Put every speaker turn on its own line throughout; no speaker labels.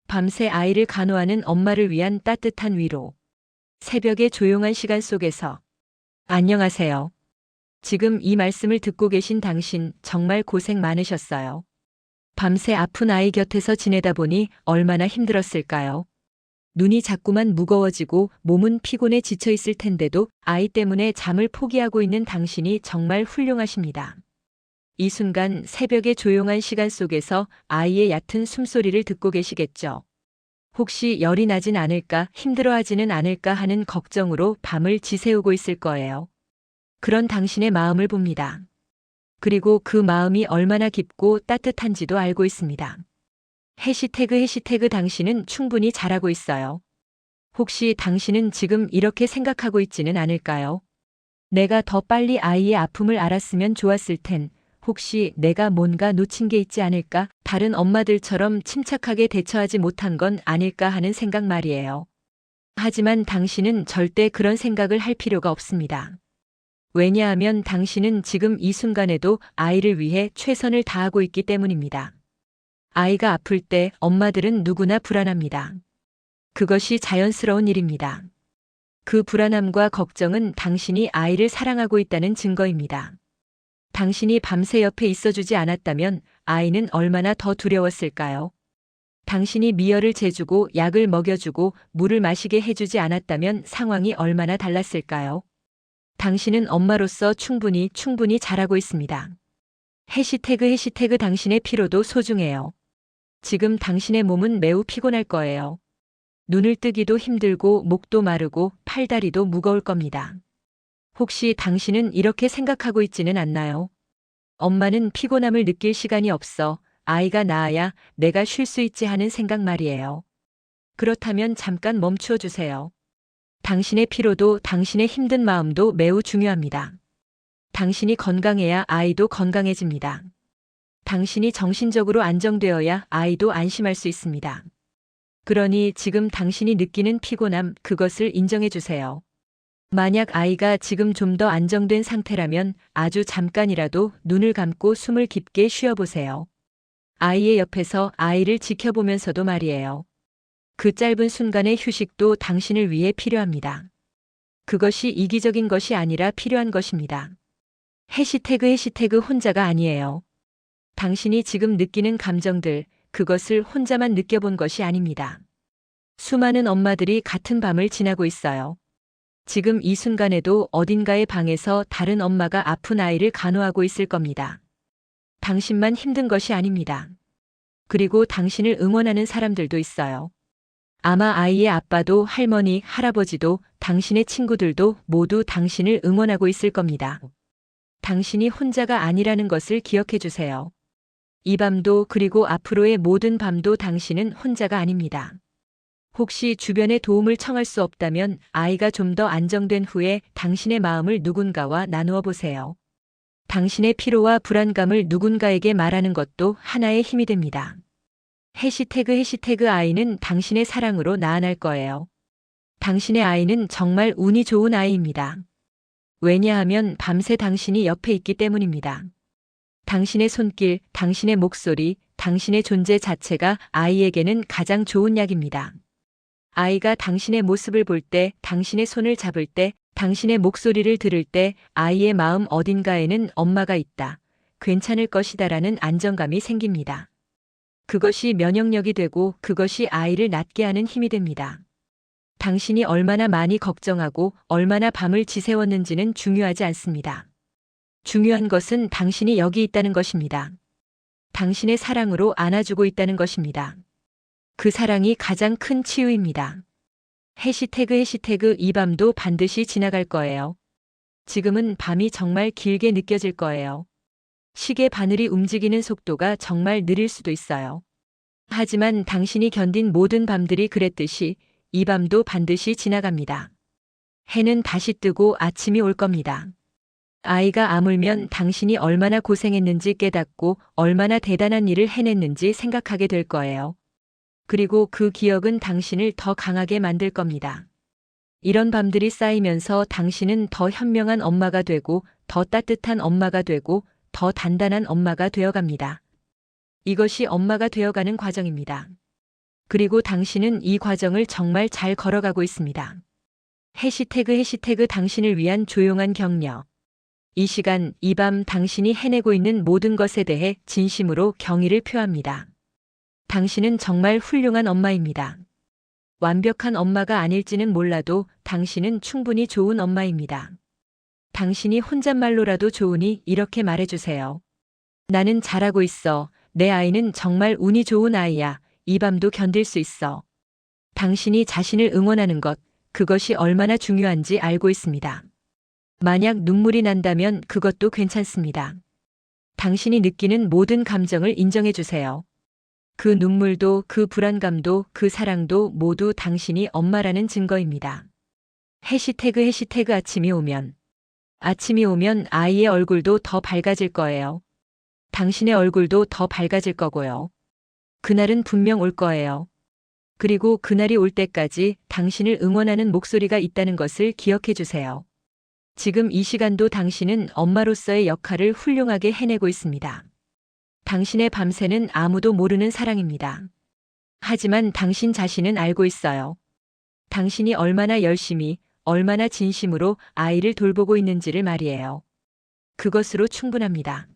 밤새 아이를 간호하는 엄마를 위한 따뜻한 위로. 새벽의 조용한 시간 속에서. 안녕하세요. 지금 이 말씀을 듣고 계신 당신 정말 고생 많으셨어요. 밤새 아픈 아이 곁에서 지내다 보니 얼마나 힘들었을까요? 눈이 자꾸만 무거워지고 몸은 피곤해 지쳐 있을 텐데도 아이 때문에 잠을 포기하고 있는 당신이 정말 훌륭하십니다. 이 순간 새벽의 조용한 시간 속에서 아이의 얕은 숨소리를 듣고 계시겠죠? 혹시 열이 나진 않을까, 힘들어하지는 않을까 하는 걱정으로 밤을 지새우고 있을 거예요. 그런 당신의 마음을 봅니다. 그리고 그 마음이 얼마나 깊고 따뜻한지도 알고 있습니다. 해시태그 당신은 충분히 잘하고 있어요. 혹시 당신은 지금 이렇게 생각하고 있지는 않을까요? 내가 더 빨리 아이의 아픔을 알았으면 좋았을 텐. 혹시 내가 뭔가 놓친 게 있지 않을까? 다른 엄마들처럼 침착하게 대처하지 못한 건 아닐까 하는 생각 말이에요. 하지만 당신은 절대 그런 생각을 할 필요가 없습니다. 왜냐하면 당신은 지금 이 순간에도 아이를 위해 최선을 다하고 있기 때문입니다. 아이가 아플 때 엄마들은 누구나 불안합니다. 그것이 자연스러운 일입니다. 그 불안함과 걱정은 당신이 아이를 사랑하고 있다는 증거입니다. 당신이 밤새 옆에 있어주지 않았다면 아이는 얼마나 더 두려웠을까요? 당신이 미열을 재주고 약을 먹여주고 물을 마시게 해주지 않았다면 상황이 얼마나 달랐을까요? 당신은 엄마로서 충분히 잘하고 있습니다. 해시태그 당신의 피로도 소중해요. 지금 당신의 몸은 매우 피곤할 거예요. 눈을 뜨기도 힘들고 목도 마르고 팔다리도 무거울 겁니다. 혹시 당신은 이렇게 생각하고 있지는 않나요? 엄마는 피곤함을 느낄 시간이 없어. 아이가 나아야 내가 쉴 수 있지 하는 생각 말이에요. 그렇다면 잠깐 멈추어 주세요. 당신의 피로도 당신의 힘든 마음도 매우 중요합니다. 당신이 건강해야 아이도 건강해집니다. 당신이 정신적으로 안정되어야 아이도 안심할 수 있습니다. 그러니 지금 당신이 느끼는 피곤함, 그것을 인정해 주세요. 만약 아이가 지금 좀 더 안정된 상태라면 아주 잠깐이라도 눈을 감고 숨을 깊게 쉬어보세요. 아이의 옆에서 아이를 지켜보면서도 말이에요. 그 짧은 순간의 휴식도 당신을 위해 필요합니다. 그것이 이기적인 것이 아니라 필요한 것입니다. 해시태그 혼자가 아니에요. 당신이 지금 느끼는 감정들, 그것을 혼자만 느껴본 것이 아닙니다. 수많은 엄마들이 같은 밤을 지나고 있어요. 지금 이 순간에도 어딘가의 방에서 다른 엄마가 아픈 아이를 간호하고 있을 겁니다. 당신만 힘든 것이 아닙니다. 그리고 당신을 응원하는 사람들도 있어요. 아마 아이의 아빠도 할머니, 할아버지도 당신의 친구들도 모두 당신을 응원하고 있을 겁니다. 당신이 혼자가 아니라는 것을 기억해 주세요. 이 밤도 그리고 앞으로의 모든 밤도 당신은 혼자가 아닙니다. 혹시 주변에 도움을 청할 수 없다면 아이가 좀 더 안정된 후에 당신의 마음을 누군가와 나누어 보세요. 당신의 피로와 불안감을 누군가에게 말하는 것도 하나의 힘이 됩니다. 해시태그 아이는 당신의 사랑으로 나아날 거예요. 당신의 아이는 정말 운이 좋은 아이입니다. 왜냐하면 밤새 당신이 옆에 있기 때문입니다. 당신의 손길, 당신의 목소리, 당신의 존재 자체가 아이에게는 가장 좋은 약입니다. 아이가 당신의 모습을 볼 때, 당신의 손을 잡을 때, 당신의 목소리를 들을 때 아이의 마음 어딘가에는 엄마가 있다, 괜찮을 것이다라는 안정감이 생깁니다. 그것이 면역력이 되고 그것이 아이를 낫게 하는 힘이 됩니다. 당신이 얼마나 많이 걱정하고 얼마나 밤을 지새웠는지는 중요하지 않습니다. 중요한 것은 당신이 여기 있다는 것입니다. 당신의 사랑으로 안아주고 있다는 것입니다. 그 사랑이 가장 큰 치유입니다. 해시태그 이 밤도 반드시 지나갈 거예요. 지금은 밤이 정말 길게 느껴질 거예요. 시계 바늘이 움직이는 속도가 정말 느릴 수도 있어요. 하지만 당신이 견딘 모든 밤들이 그랬듯이 이 밤도 반드시 지나갑니다. 해는 다시 뜨고 아침이 올 겁니다. 아이가 아물면 당신이 얼마나 고생했는지 깨닫고 얼마나 대단한 일을 해냈는지 생각하게 될 거예요. 그리고 그 기억은 당신을 더 강하게 만들 겁니다. 이런 밤들이 쌓이면서 당신은 더 현명한 엄마가 되고 더 따뜻한 엄마가 되고 더 단단한 엄마가 되어갑니다. 이것이 엄마가 되어가는 과정입니다. 그리고 당신은 이 과정을 정말 잘 걸어가고 있습니다. 해시태그 당신을 위한 조용한 격려. 이 시간, 이 밤 당신이 해내고 있는 모든 것에 대해 진심으로 경의를 표합니다. 당신은 정말 훌륭한 엄마입니다. 완벽한 엄마가 아닐지는 몰라도 당신은 충분히 좋은 엄마입니다. 당신이 혼잣말로라도 좋으니 이렇게 말해주세요. 나는 잘하고 있어. 내 아이는 정말 운이 좋은 아이야. 이 밤도 견딜 수 있어. 당신이 자신을 응원하는 것, 그것이 얼마나 중요한지 알고 있습니다. 만약 눈물이 난다면 그것도 괜찮습니다. 당신이 느끼는 모든 감정을 인정해 주세요. 그 눈물도, 그 불안감도, 그 사랑도 모두 당신이 엄마라는 증거입니다. 해시태그 아침이 오면. 아침이 오면 아이의 얼굴도 더 밝아질 거예요. 당신의 얼굴도 더 밝아질 거고요. 그날은 분명 올 거예요. 그리고 그날이 올 때까지 당신을 응원하는 목소리가 있다는 것을 기억해 주세요. 지금 이 시간도 당신은 엄마로서의 역할을 훌륭하게 해내고 있습니다. 당신의 밤새는 아무도 모르는 사랑입니다. 하지만 당신 자신은 알고 있어요. 당신이 얼마나 열심히, 얼마나 진심으로 아이를 돌보고 있는지를 말이에요. 그것으로 충분합니다.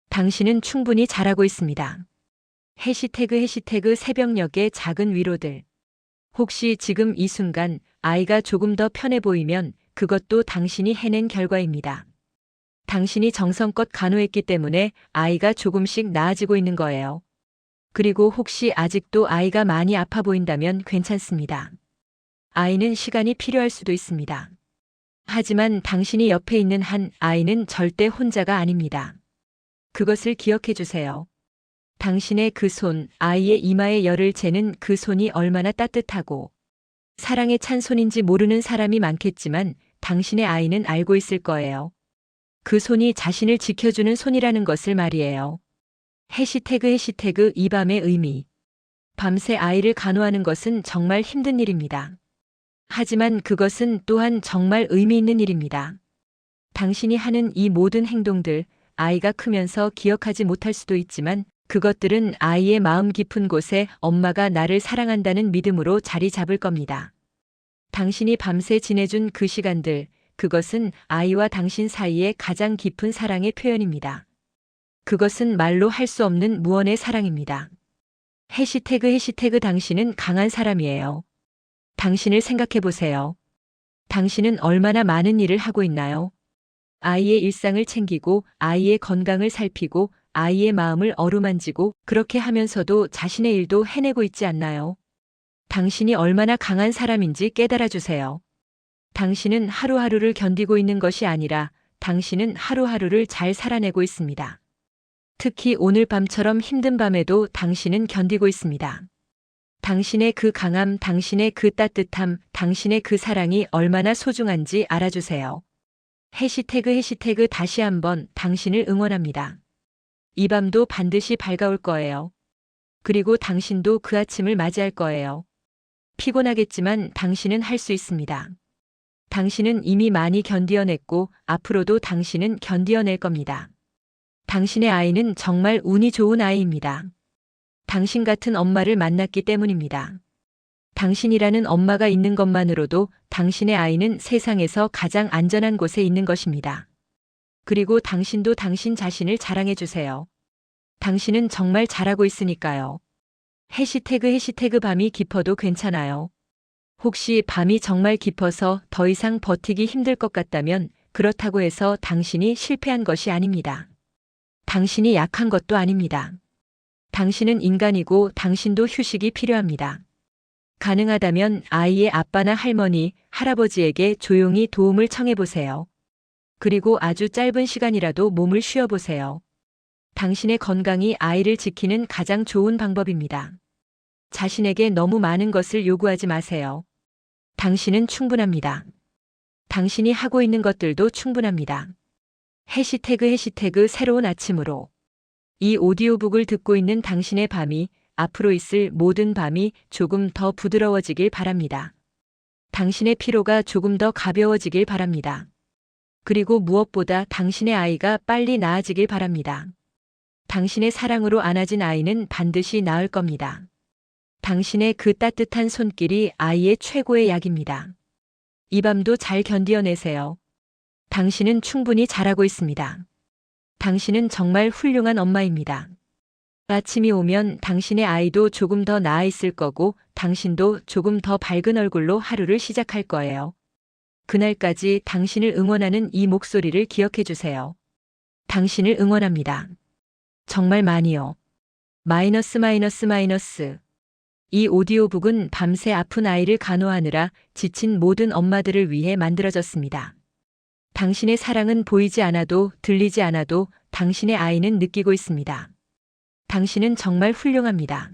당신은 충분히 잘하고 있습니다. 해시태그 새벽녘의 작은 위로들. 혹시 지금 이 순간 아이가 조금 더 편해 보이면 그것도 당신이 해낸 결과입니다. 당신이 정성껏 간호했기 때문에 아이가 조금씩 나아지고 있는 거예요. 그리고 혹시 아직도 아이가 많이 아파 보인다면 괜찮습니다. 아이는 시간이 필요할 수도 있습니다. 하지만 당신이 옆에 있는 한 아이는 절대 혼자가 아닙니다. 그것을 기억해 주세요. 당신의 그 손, 아이의 이마에 열을 재는 그 손이 얼마나 따뜻하고 사랑에 찬 손인지 모르는 사람이 많겠지만 당신의 아이는 알고 있을 거예요. 그 손이 자신을 지켜주는 손이라는 것을 말이에요. 해시태그 이 밤의 의미. 밤새 아이를 간호하는 것은 정말 힘든 일입니다. 하지만 그것은 또한 정말 의미 있는 일입니다. 당신이 하는 이 모든 행동들, 아이가 크면서 기억하지 못할 수도 있지만 그것들은 아이의 마음 깊은 곳에 엄마가 나를 사랑한다는 믿음으로 자리 잡을 겁니다. 당신이 밤새 지내준 그 시간들, 그것은 아이와 당신 사이의 가장 깊은 사랑의 표현입니다. 그것은 말로 할 수 없는 무언의 사랑입니다. 해시태그 당신은 강한 사람이에요. 당신을 생각해 보세요. 당신은 얼마나 많은 일을 하고 있나요? 아이의 일상을 챙기고 아이의 건강을 살피고 아이의 마음을 어루만지고 그렇게 하면서도 자신의 일도 해내고 있지 않나요? 당신이 얼마나 강한 사람인지 깨달아 주세요. 당신은 하루하루를 견디고 있는 것이 아니라 당신은 하루하루를 잘 살아내고 있습니다. 특히 오늘 밤처럼 힘든 밤에도 당신은 견디고 있습니다. 당신의 그 강함, 당신의 그 따뜻함, 당신의 그 사랑이 얼마나 소중한지 알아주세요. 해시태그 다시 한번 당신을 응원합니다. 이 밤도 반드시 밝아올 거예요. 그리고 당신도 그 아침을 맞이할 거예요. 피곤하겠지만 당신은 할 수 있습니다. 당신은 이미 많이 견디어냈고 앞으로도 당신은 견디어낼 겁니다. 당신의 아이는 정말 운이 좋은 아이입니다. 당신 같은 엄마를 만났기 때문입니다. 당신이라는 엄마가 있는 것만으로도 당신의 아이는 세상에서 가장 안전한 곳에 있는 것입니다. 그리고 당신도 당신 자신을 자랑해 주세요. 당신은 정말 잘하고 있으니까요. 해시태그 밤이 깊어도 괜찮아요. 혹시 밤이 정말 깊어서 더 이상 버티기 힘들 것 같다면 그렇다고 해서 당신이 실패한 것이 아닙니다. 당신이 약한 것도 아닙니다. 당신은 인간이고 당신도 휴식이 필요합니다. 가능하다면 아이의 아빠나 할머니, 할아버지에게 조용히 도움을 청해 보세요. 그리고 아주 짧은 시간이라도 몸을 쉬어보세요. 당신의 건강이 아이를 지키는 가장 좋은 방법입니다. 자신에게 너무 많은 것을 요구하지 마세요. 당신은 충분합니다. 당신이 하고 있는 것들도 충분합니다. 해시태그 새로운 아침으로. 이 오디오북을 듣고 있는 당신의 밤이 앞으로 있을 모든 밤이 조금 더 부드러워지길 바랍니다. 당신의 피로가 조금 더 가벼워지길 바랍니다. 그리고 무엇보다 당신의 아이가 빨리 나아지길 바랍니다. 당신의 사랑으로 안아진 아이는 반드시 나을 겁니다. 당신의 그 따뜻한 손길이 아이의 최고의 약입니다. 이 밤도 잘 견디어내세요. 당신은 충분히 잘하고 있습니다. 당신은 정말 훌륭한 엄마입니다. 아침이 오면 당신의 아이도 조금 더 나아 있을 거고 당신도 조금 더 밝은 얼굴로 하루를 시작할 거예요. 그날까지 당신을 응원하는 이 목소리를 기억해 주세요. 당신을 응원합니다. 정말 많이요. 마이너스 마이너스 마이너스. 이 오디오북은 밤새 아픈 아이를 간호하느라 지친 모든 엄마들을 위해 만들어졌습니다. 당신의 사랑은 보이지 않아도 들리지 않아도 당신의 아이는 느끼고 있습니다. 당신은 정말 훌륭합니다.